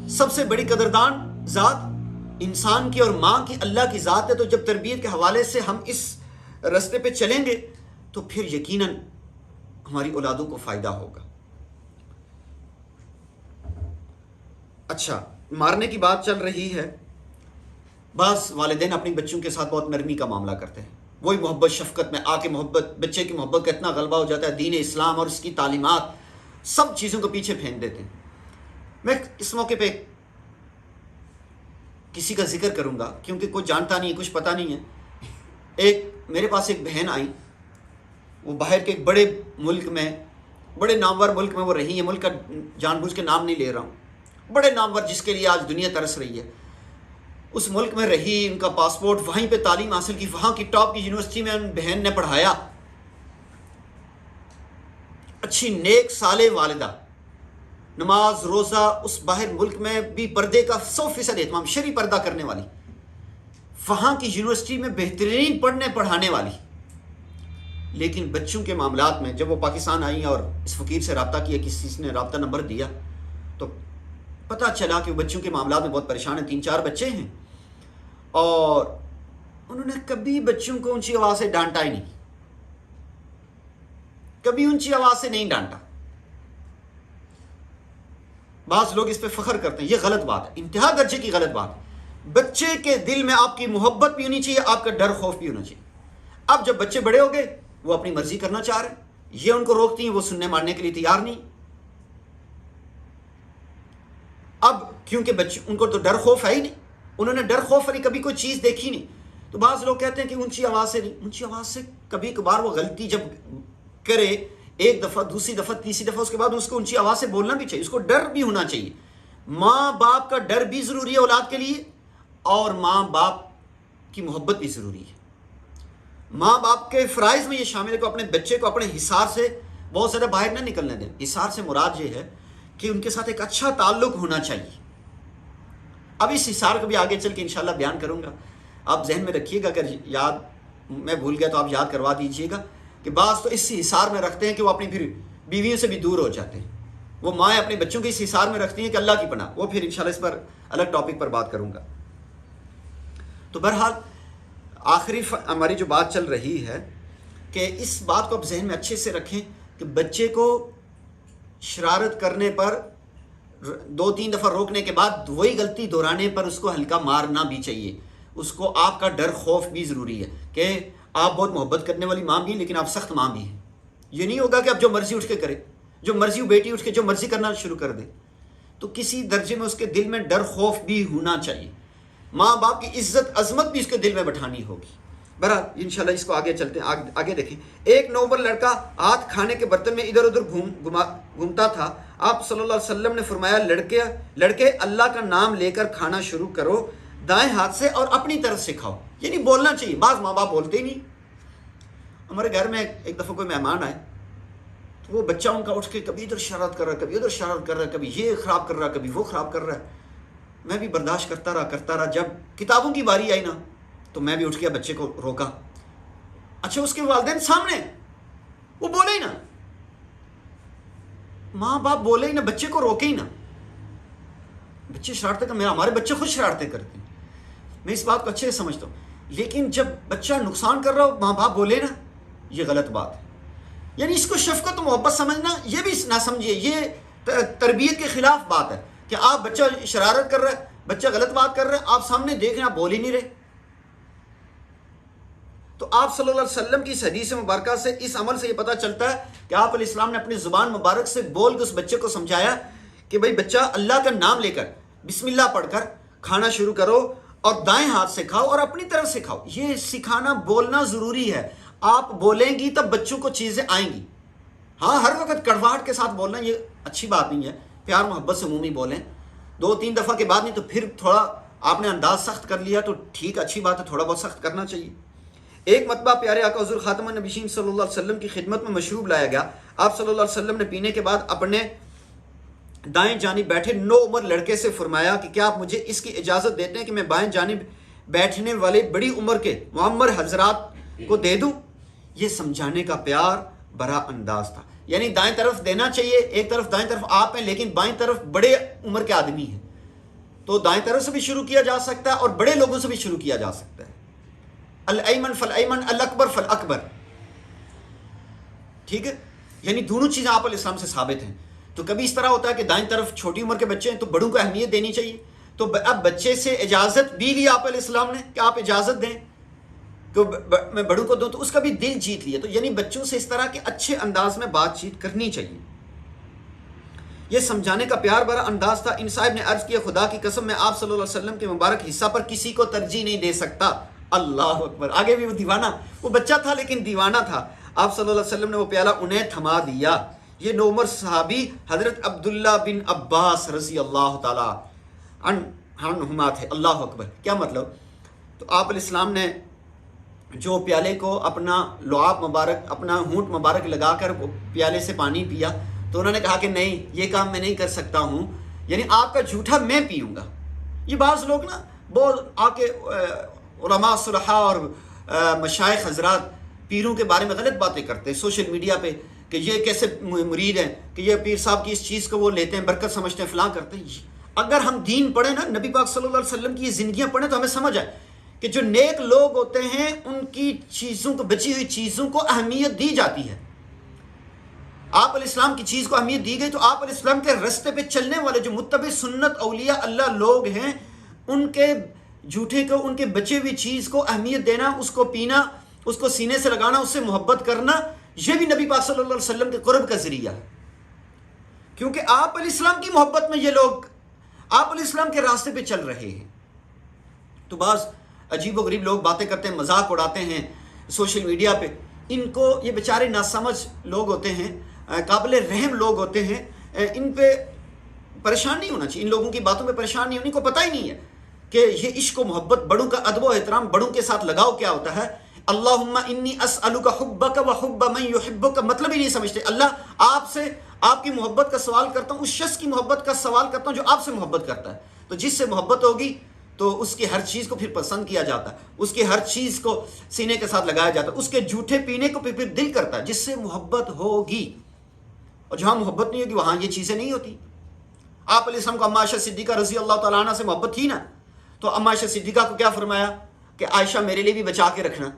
سب سے بڑی قدردان ذات انسان کی اور ماں کی اللہ کی ذات ہے. تو جب تربیت کے حوالے سے ہم اس راستے پہ چلیں گے تو پھر یقیناً ہماری اولادوں کو فائدہ ہوگا. اچھا، مارنے کی بات چل رہی ہے. بعض والدین اپنی بچوں کے ساتھ بہت نرمی کا معاملہ کرتے ہیں. وہی محبت شفقت میں آ کے بچے کی محبت کا اتنا غلبہ ہو جاتا ہے، دین اسلام اور اس کی تعلیمات سب چیزوں کو پیچھے پھینک دیتے ہیں. میں اس موقع پہ کسی کا ذکر کروں گا کیونکہ کوئی جانتا نہیں ہے، کچھ پتہ نہیں ہے. میرے پاس ایک بہن آئی، وہ باہر کے ایک بڑے ملک میں، بڑے نامور ملک میں وہ رہی ہے. ملک کا جان بوجھ کے نام نہیں لے رہا ہوں، بڑے نامور جس کے لیے آج دنیا ترس رہی ہے. اس ملک میں رہی، ان کا پاسپورٹ، وہیں پہ تعلیم حاصل کی، وہاں کی ٹاپ کی یونیورسٹی میں ان بہن نے پڑھایا. اچھی نیک صالح والدہ، نماز روزہ، اس باہر ملک میں بھی پردے کا 100% اہتمام، شرعی پردہ کرنے والی، وہاں کی یونیورسٹی میں بہترین پڑھانے والی. لیکن بچوں کے معاملات میں جب وہ پاکستان آئی اور اس فقیر سے رابطہ کیا، کسی نے رابطہ نمبر دیا، تو پتہ چلا کہ وہ بچوں کے معاملات میں بہت پریشان ہیں. 3-4 بچے ہیں اور انہوں نے کبھی بچوں کو اونچی آواز سے ڈانٹا ہی نہیں، کبھی اونچی آواز سے نہیں ڈانٹا. بعض لوگ اس پہ فخر کرتے ہیں، یہ غلط بات ہے، انتہا درجے کی غلط بات ہے. بچے کے دل میں آپ کی محبت بھی ہونی چاہیے، آپ کا ڈر خوف بھی ہونا چاہیے. اب جب بچے بڑے ہو گئے، وہ اپنی مرضی کرنا چاہ رہے ہیں، یہ ان کو روکتی ہیں، وہ سننے ماننے کے لیے تیار نہیں. اب کیونکہ بچے، ان کو تو ڈر خوف ہے ہی نہیں، انہوں نے ڈر خوف والی کبھی کوئی چیز دیکھی نہیں. تو بعض لوگ کہتے ہیں کہ اونچی آواز سے نہیں. اونچی آواز سے کبھی کبھار وہ غلطی جب کرے، ایک دفعہ، دوسری دفعہ، تیسری دفعہ، اس کے بعد اس کو اونچی آواز سے بولنا بھی چاہیے، اس کو ڈر بھی ہونا چاہیے. ماں باپ کا ڈر بھی ضروری ہے اولاد کے لیے، اور ماں باپ کی محبت بھی ضروری ہے. ماں باپ کے فرائض میں یہ شامل ہے کہ اپنے بچے کو اپنے حصار سے بہت زیادہ باہر نہ نکلنے دیں. حصار سے مراد یہ ہے کہ ان کے ساتھ ایک اچھا تعلق ہونا چاہیے. اب اس حصار کو بھی آگے چل کے انشاءاللہ بیان کروں گا. آپ ذہن میں رکھیے گا، اگر یاد میں بھول گیا تو آپ یاد کروا دیجئے گا کہ بعض تو اس حصار میں رکھتے ہیں کہ وہ اپنی پھر بیویوں سے بھی دور ہو جاتے ہیں. وہ مائیں اپنے بچوں کے اس حصار میں رکھتی ہیں کہ اللہ کی پناہ. وہ پھر انشاءاللہ اس پر الگ ٹاپک پر بات کروں گا. تو بہرحال آخری ہماری جو بات چل رہی ہے کہ اس بات کو آپ ذہن میں اچھے سے رکھیں کہ بچے کو شرارت کرنے پر 2-3 دفعہ روکنے کے بعد وہی غلطی دہرانے پر اس کو ہلکا مارنا بھی چاہیے. اس کو آپ کا ڈر خوف بھی ضروری ہے کہ آپ بہت محبت کرنے والی ماں بھی ہیں لیکن آپ سخت ماں بھی ہیں. یہ نہیں ہوگا کہ آپ جو مرضی اٹھ کے کرے، جو مرضی بیٹی اٹھ کے جو مرضی کرنا شروع کر دے. تو کسی درجے میں اس کے دل میں ڈر خوف بھی ہونا چاہیے. ماں باپ کی عزت عظمت بھی اس کے دل میں بٹھانی ہوگی. بہرحال انشاءاللہ اس کو آگے چلتے ہیں. آگے دیکھیں. ایک نوبر لڑکا ہاتھ کھانے کے برتن میں ادھر ادھر گھومتا تھا. آپ صلی اللہ علیہ وسلم نے فرمایا، لڑکے اللہ کا نام لے کر کھانا شروع کرو، دائیں ہاتھ سے اور اپنی طرف سے کھاؤ. یعنی بولنا چاہیے. بعض ماں باپ بولتے ہی نہیں. ہمارے گھر میں ایک دفعہ کوئی مہمان آئے تو وہ بچہ ان کا اٹھ کے کبھی ادھر شرارت کر رہا ہے، کبھی ادھر شرارت کر رہا ہے، کبھی یہ خراب کر رہا ہے، کبھی وہ خراب کر رہا ہے. میں بھی برداشت کرتا رہا. جب کتابوں کی باری آئی نا تو میں بھی اٹھ کے بچے کو روکا. اچھا، اس کے والدین سامنے، وہ بولے ہی نا، ماں باپ بولے ہی نا، بچے کو روکے ہی نا. بچے شرارتیں کرتے ہیں، ہمارے بچے خود شرارتیں کرتے ہیں. میں اس بات کو اچھے سے سمجھتا ہوں. لیکن جب بچہ نقصان کر رہا ہو، ماں باپ بولے نا، یہ غلط بات ہے. یعنی اس کو شفقت و محبت سمجھنا، یہ بھی نہ سمجھیے یہ تربیت کے خلاف بات ہے کہ آپ بچہ شرارت کر رہا ہے، بچہ غلط بات کر رہا ہے، آپ سامنے دیکھ رہے ہیں، آپ بول ہی نہیں رہے. تو آپ صلی اللہ علیہ وسلم کی اس حدیث مبارکہ سے، اس عمل سے یہ پتہ چلتا ہے کہ آپ علیہ السلام نے اپنی زبان مبارک سے بول کے اس بچے کو سمجھایا کہ بھئی بچہ اللہ کا نام لے کر، بسم اللہ پڑھ کر کھانا شروع کرو اور دائیں ہاتھ سے کھاؤ اور اپنی طرف سے کھاؤ. یہ سکھانا، بولنا ضروری ہے. آپ بولیں گی تب بچوں کو چیزیں آئیں گی. ہاں، ہر وقت کڑواہٹ کے ساتھ بولنا یہ اچھی بات نہیں ہے. پیار محبت سے عمومی بولیں. 2-3 دفعہ کے بعد نہیں تو پھر تھوڑا آپ نے انداز سخت کر لیا تو ٹھیک، اچھی بات ہے، تھوڑا بہت سخت کرنا چاہیے. ایک مرتبہ پیارے آقا حضور خاتم النبیین صلی اللہ علیہ وسلم کی خدمت میں مشروب لایا گیا. آپ صلی اللہ علیہ وسلم نے پینے کے بعد اپنے دائیں جانب بیٹھے 9 عمر لڑکے سے فرمایا کہ کیا آپ مجھے اس کی اجازت دیتے ہیں کہ میں بائیں جانب بیٹھنے والے بڑی عمر کے معمر حضرات کو دے دوں. یہ سمجھانے کا پیار بڑا انداز تھا. یعنی دائیں طرف دینا چاہیے، ایک طرف دائیں طرف آپ ہیں لیکن بائیں طرف بڑے عمر کے آدمی ہیں. تو دائیں طرف سے بھی شروع کیا جا سکتا ہے اور بڑے لوگوں سے بھی شروع کیا جا سکتا ہے. الایمن فالایمن الاکبر فالاکبر. ٹھیک ہے، یعنی دونوں چیزیں آپ علیہ السلام سے ثابت ہیں. تو کبھی اس طرح ہوتا ہے کہ دائیں طرف چھوٹی عمر کے بچے ہیں تو بڑوں کو اہمیت دینی چاہیے. تو اب بچے سے اجازت بھی لی آپ علیہ السلام نے کہ آپ اجازت دیں کہ میں بڑوں کو دوں، تو اس کا بھی دل جیت لیا. تو یعنی بچوں سے اس طرح کے اچھے انداز میں بات چیت کرنی چاہیے. یہ سمجھانے کا پیار بھرا انداز تھا. ان صاحب نے عرض کیا خدا کی قسم میں آپ صلی اللہ علیہ وسلم کے مبارک حصہ پر کسی کو ترجیح نہیں دے سکتا. اللہ اکبر. آگے بھی وہ دیوانہ، وہ بچہ تھا لیکن دیوانہ تھا. آپ صلی اللہ علیہ وسلم نے وہ پیالہ انہیں تھما دیا. یہ نومر صحابی حضرت عبداللہ بن عباس رضی اللہ تعالی عنہما تھے. اللہ اکبر. کیا مطلب؟ تو آپ علیہ السلام نے جو پیالے کو اپنا لعاب مبارک، اپنا ہونٹ مبارک لگا کر پیالے سے پانی پیا، تو انہوں نے کہا کہ نہیں، یہ کام میں نہیں کر سکتا ہوں، یعنی آپ کا جھوٹا میں پیوں گا. یہ بعض لوگ نا بہت آ کے علماء صلحاء اور مشائخ حضرات پیروں کے بارے میں غلط باتیں کرتے ہیں سوشل میڈیا پہ کہ یہ کیسے مرید ہیں، کہ یہ پیر صاحب کی اس چیز کو وہ لیتے ہیں، برکت سمجھتے ہیں، فلاں کرتے ہیں. اگر ہم دین پڑھیں نا، نبی پاک صلی اللہ علیہ وسلم کی یہ زندگیاں پڑھیں تو ہمیں سمجھ آئے کہ جو نیک لوگ ہوتے ہیں ان کی چیزوں کو، بچی ہوئی چیزوں کو اہمیت دی جاتی ہے. آپ علیہ السلام کی چیز کو اہمیت دی گئی، تو آپ علیہ السلام کے رستے پہ چلنے والے جو متبع سنت اولیاء اللہ لوگ ہیں، ان کے جھوٹے کو، ان کے بچے ہوئی چیز کو اہمیت دینا، اس کو پینا، اس کو سینے سے لگانا، اس سے محبت کرنا، یہ بھی نبی پاک صلی اللہ علیہ وسلم کے قرب کا ذریعہ ہے. کیونکہ آپ علیہ السلام کی محبت میں یہ لوگ آپ علیہ السلام کے راستے پہ چل رہے ہیں. تو بعض عجیب و غریب لوگ باتیں کرتے ہیں، مذاق اڑاتے ہیں سوشل میڈیا پہ. ان کو، یہ بیچارے ناسمجھ لوگ ہوتے ہیں، قابل رحم لوگ ہوتے ہیں، ان پہ پریشان نہیں ہونا چاہیے، ان لوگوں کی باتوں پہ پریشان نہیں ہونے کو پتہ ہی نہیں ہے کہ یہ عشق و محبت، بڑوں کا ادب و احترام، بڑوں کے ساتھ لگاؤ کیا ہوتا ہے. اللہم انی اسألک حبک و حب من یحبک، مطلب ہی نہیں سمجھتے. اللہ آپ سے، آپ کی محبت کا سوال کرتا ہوں، اس شخص کی محبت کا سوال کرتا ہوں جو آپ سے محبت کرتا ہے. تو جس سے محبت ہوگی تو اس کی ہر چیز کو پھر پسند کیا جاتا ہے، اس کی ہر چیز کو سینے کے ساتھ لگایا جاتا ہے، اس کے جھوٹے پینے کو پھر دل کرتا ہے جس سے محبت ہوگی. اور جہاں محبت نہیں ہوگی وہاں یہ چیزیں نہیں ہوتی. آپ علیہ السلام کو اما عائشہ صدیقہ رضی اللہ تعالیٰ عنہ سے محبت تھی نا، تو اما عائشہ صدیقہ کو کیا فرمایا کہ عائشہ میرے لیے بھی بچا کے رکھنا.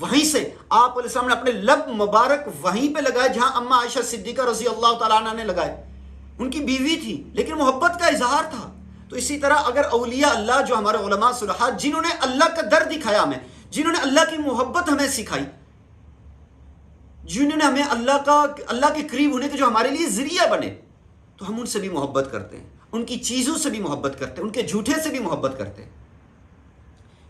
وہیں سے آپ علیہ السلام نے اپنے لب مبارک وہیں پہ لگائے جہاں اما عائشہ صدیقہ رضی اللہ تعالیٰ عنہ نے لگائے. ان کی بیوی تھی لیکن محبت کا اظہار تھا. تو اسی طرح اگر اولیاء اللہ جو ہمارے علماء صلحاء، جنہوں نے اللہ کا در دکھایا ہمیں، جنہوں نے اللہ کی محبت ہمیں سکھائی، جنہوں نے ہمیں اللہ کے قریب ہونے کے جو ہمارے لیے ذریعہ بنے، تو ہم ان سے بھی محبت کرتے ہیں، ان کی چیزوں سے بھی محبت کرتے ہیں، ان کے جھوٹے سے بھی محبت کرتے ہیں.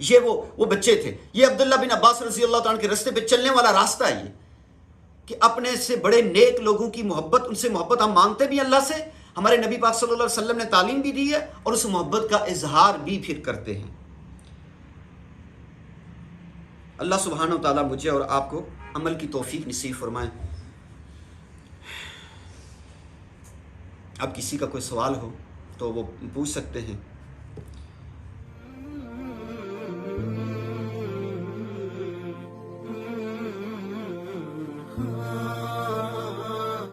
یہ وہ بچے تھے. یہ عبداللہ بن عباس رضی اللہ تعالیٰ کے راستے پہ چلنے والا راستہ ہے، یہ کہ اپنے سے بڑے نیک لوگوں کی محبت، ان سے محبت ہم مانگتے بھی اللہ سے، ہمارے نبی پاک صلی اللہ علیہ وسلم نے تعلیم بھی دی ہے، اور اس محبت کا اظہار بھی پھر کرتے ہیں. اللہ سبحانہ و تعالیٰ مجھے اور آپ کو عمل کی توفیق نصیب فرمائے. اب کسی کا کوئی سوال ہو تو وہ پوچھ سکتے ہیں.